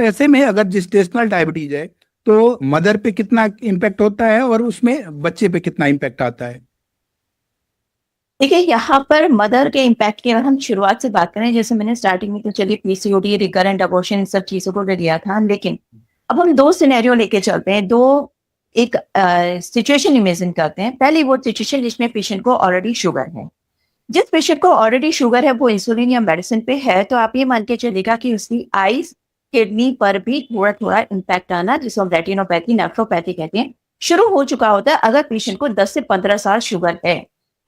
ऐसे में अगर जेस्टेशनल डायबिटीज है तो मदर पे कितना इम्पैक्ट होता है और उसमें बच्चे पे कितना इम्पैक्ट आता है? देखिए, यहाँ पर मदर के इम्पैक्ट की अगर हम शुरुआत से बात करें, जैसे मैंने स्टार्टिंग में तो चलिए पीसीओडी, रिकरेंट अबॉर्शन, इन सब चीजों को लिया था, लेकिन अब हम दो सिनेरियो लेके चलते हैं। दो एक सिचुएशन इमेजिन करते हैं। पहली वो सिचुएशन जिसमें पेशेंट को ऑलरेडी शुगर है। जिस पेशेंट को ऑलरेडी शुगर है वो इंसुलिन या मेडिसिन पे है, तो आप ये मान के चलेगा कि उसकी आईज, किडनी पर भी थोड़ा थोड़ा इम्पैक्ट आना, जिसको रेटिनोपैथी, नेफ्रोपैथी कहते हैं, शुरू हो चुका होता है अगर पेशेंट को 10 से 15 साल शुगर है।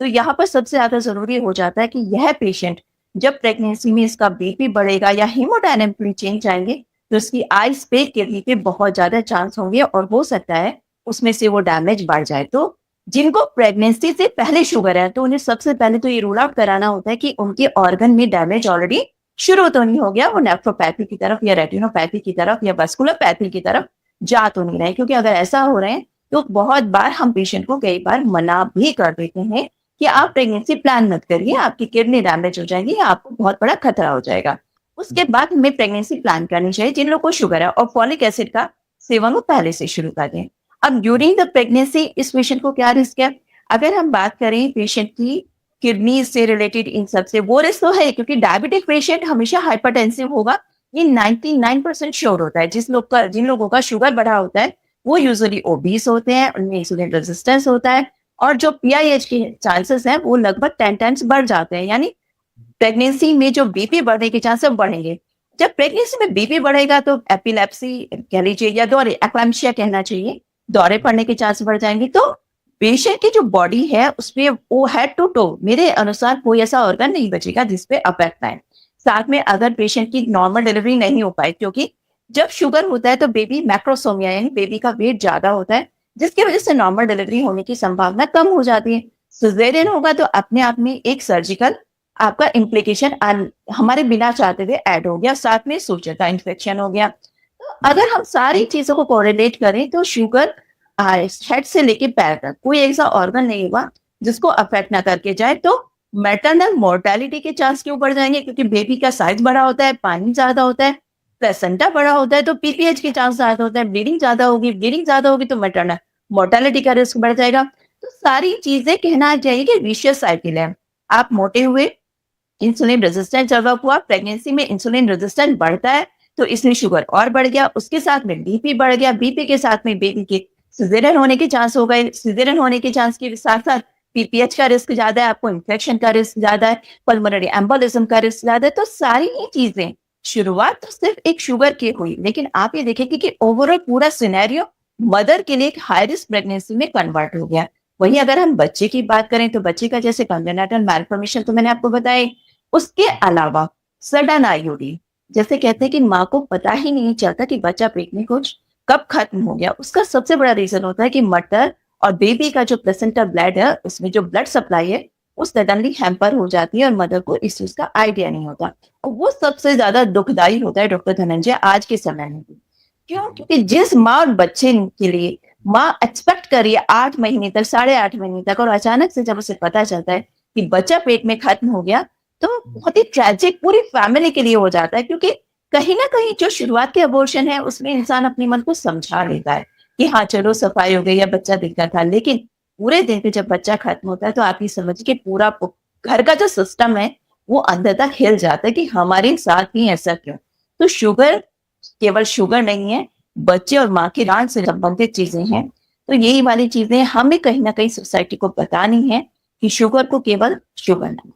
तो यहाँ पर सबसे ज्यादा जरूरी हो जाता है कि यह पेशेंट जब प्रेगनेंसी में इसका बीपी बढ़ेगा या हीमोडायनेमिक चेंज आएंगे, तो उसकी आईज पे, किडनी पे बहुत ज्यादा चांस होंगे और हो सकता है उसमें से वो डैमेज बढ़ जाए। तो जिनको प्रेगनेंसी से पहले शुगर है, तो उन्हें सबसे पहले तो ये रूल आउट कराना होता है कि उनके ऑर्गन में डैमेज ऑलरेडी शुरू तो नहीं हो गया, वो नेफ्रोपैथी की तरफ या रेटिनोपैथी की तरफ या वस्कुलरपैथी की तरफ जा तो नहीं रहे। क्योंकि अगर ऐसा हो रहे हैं तो बहुत बार हम पेशेंट को कई बार मना भी कर देते हैं कि आप प्रेगनेंसी प्लान मत करिए, आपकी किडनी डैमेज हो जाएगी, आपको बहुत बड़ा खतरा हो जाएगा। उसके बाद हमें प्रेगनेंसी प्लान करनी चाहिए जिन लोगों को शुगर है, और फॉलिक एसिड का सेवन वो पहले से शुरू कर दें। अब ड्यूरिंग द प्रेगनेंसी इस पेशेंट को क्या रिस्क है? अगर हम बात करें पेशेंट की किडनी से रिलेटेड, इन सब से वो रिस्क तो है, क्योंकि डायबिटिक पेशेंट हमेशा हाइपरटेंसिव होगा, ये 99% श्योर होता है। जिन लोगों का शुगर बढ़ा होता है वो यूजुअली ओबीस होते हैं, उनमें इंसुलिन रेजिस्टेंस होता है, और जो पीआईएच के चांसेस हैं वो लगभग 10 टाइम्स बढ़ जाते हैं। यानी प्रेगनेंसी में जो बीपी बढ़ने के चांसेस बढ़ेंगे। जब प्रेगनेंसी में बीपी बढ़ेगा तो एपिलेप्सी कह लीजिए या दौरे, एक्लैम्सिया कहना चाहिए, दौरे पड़ने के चांस बढ़ जाएंगे। तो पेशेंट की जो बॉडी है उसमें वो हेड टू टो मेरे अनुसार कोई ऐसा ऑर्गन नहीं बचेगा जिसपे अफेक्ट आए। साथ में अगर पेशेंट की नॉर्मल डिलीवरी नहीं हो पाए, क्योंकि जब शुगर होता है तो बेबी मैक्रोसोमिया यानी बेबी का वेट ज्यादा होता है, जिसकी वजह से नॉर्मल डिलीवरी होने की संभावना कम हो जाती है। सिजेरियन होगा तो अपने आप में एक सर्जिकल आपका इम्प्लीकेशन हमारे बिना चाहते हुए ऐड हो गया, साथ में सूजन का इन्फेक्शन हो गया। तो अगर हम सारी चीजों को कोरिलेट करें तो शुगर हेड से लेके पैर तक कोई ऐसा ऑर्गन नहीं होगा जिसको अफेक्ट ना करके जाए। तो मैटरनल मोर्टेलिटी के चांस क्यों बढ़ जाएंगे? क्योंकि बेबी का साइज बड़ा होता है, पानी ज्यादा होता है, प्लेसेंटा बड़ा होता है, तो पीपीएच के चांस ज्यादा होता है, ब्लीडिंग ज्यादा होगी तो मैटरनल मोर्टेलिटी का रिस्क बढ़ जाएगा। तो सारी चीजें कहना चाहिए कि विशियस साइकिल है। आप मोटे हुए, इंसुलिन रेजिस्टेंट डेवलप हुआ, प्रेगनेंसी में इंसुलिन रेजिस्टेंट बढ़ता है तो इसमें शुगर और बढ़ गया, उसके साथ में बीपी बढ़ गया, बीपी के साथ में बेबी के सिजेरियन होने के चांस हो गए, सिजेरियन होने के चांस के साथ साथ पीपीएच का रिस्क ज्यादा है, आपको इन्फेक्शन का रिस्क ज्यादा है, पल्मोनरी एम्बोलिज्म का रिस्क ज्यादा है। तो सारी ये चीजें, शुरुआत तो सिर्फ एक शुगर की हुई, लेकिन आप ये देखेंगे कि ओवरऑल पूरा सिनेरियो मदर के लिए एक हाई रिस्क प्रेगनेंसी में कन्वर्ट हो गया। वहीं अगर हम बच्चे की बात करें तो बच्चे का जैसे कंजेनिटल मैलफॉर्मेशन तो मैंने आपको बताया, उसके अलावा सडन आईयूडी, जैसे कहते हैं कि माँ को पता ही नहीं चलता कि बच्चा पेट में कुछ कब खत्म हो गया, उसका सबसे बड़ा रीजन होता है कि मदर और बेबी का जो प्लेसेंटा ब्लड है, उसमें जो ब्लड सप्लाई है वो सडनली हैम्पर हो जाती है और मदर को इस चीज का आइडिया नहीं होता। और वो सबसे ज्यादा दुखदाई होता है डॉक्टर धनंजय आज के समय में। क्यों? क्योंकि जिस माँ और बच्चे के लिए माँ एक्सपेक्ट कर रही है 8 महीने तक, 8.5 महीने तक, और अचानक से जब उसे पता चलता है कि बच्चा पेट में खत्म हो गया, तो बहुत ही ट्रेजिक पूरी फैमिली के लिए हो जाता है। क्योंकि कहीं ना कहीं जो शुरुआत के अबॉर्शन है उसमें इंसान अपने मन को समझा लेता है कि हाँ चलो सफाई हो गई या बच्चा दिखता था, लेकिन पूरे दिन पे जब बच्चा खत्म होता है तो आप ये समझिए कि पूरा घर का जो सिस्टम है वो अंदर तक हिल जाता है कि हमारे साथ ही ऐसा क्यों। तो शुगर केवल शुगर नहीं है, बच्चे और माँ की डांट से संबंधित चीजें हैं। तो यही वाली चीजें हमें कहीं ना कहीं सोसाइटी को बतानी है कि शुगर को केवल शुगर नहीं।